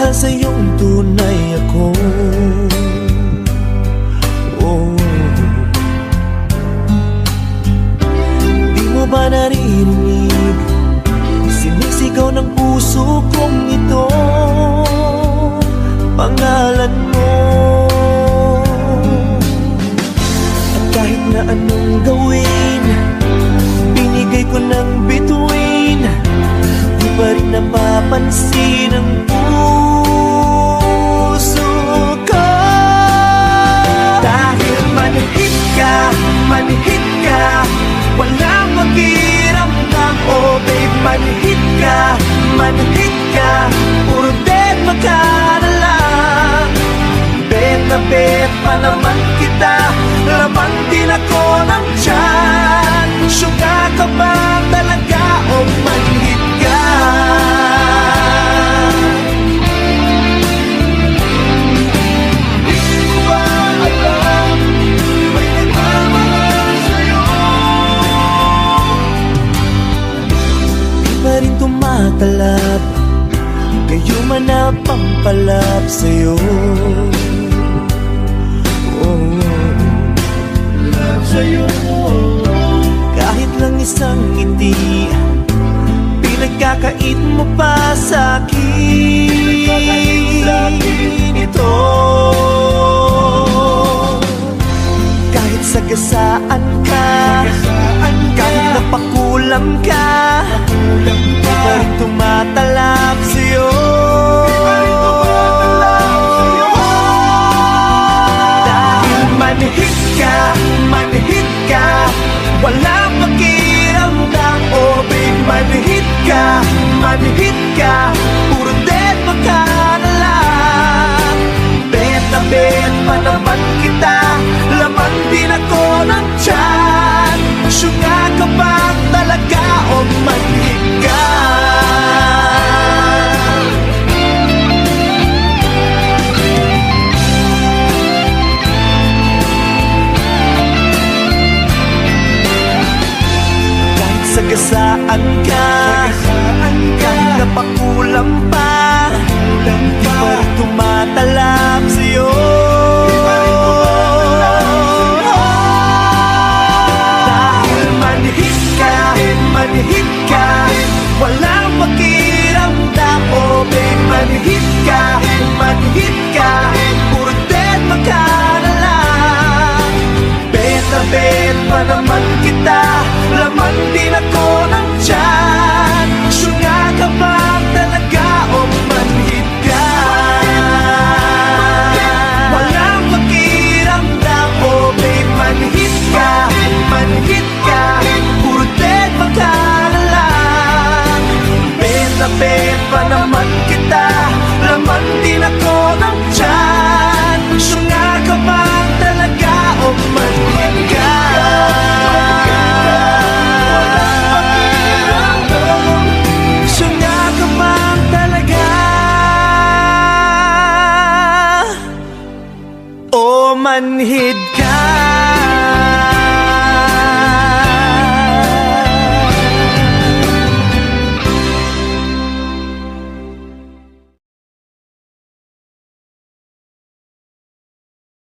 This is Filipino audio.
Dahil sa iyong tunay ako. Di mo ba naririnig? Sinisigaw ng puso kong ito, pangalan mo. At kahit na anong gawin, binigay ko ng bituin, di pa rin napapansin ang puso ko. Dahil manhid ka, walang makiramdam. Oh babe, manhid ka, puro dead ka na lang. Bet na bet pa naman kita, laman din ako ng tiyan. Syuga ka ba talaga o manhid ka? Di ko ba alam, may nagmamahal sa'yo? Di pa rin tumatalab, kayo man na pampalap sa'yo. Kahit lang isang ngiti, pinagkakait mo pa sa'kin ito. Kahit sagasaan ka, kahit napakulam ka, di pa rin tumatalab sa'yo. Dahil manhid ka, walang pakiramdam. Oh babe, manhid ka, puro dead ka na lang. Bet na bet pa naman kita, laman din ako ng tiyan. Syuga ka ba talaga o manhid ka? Sagasaan ka, kahit napakulam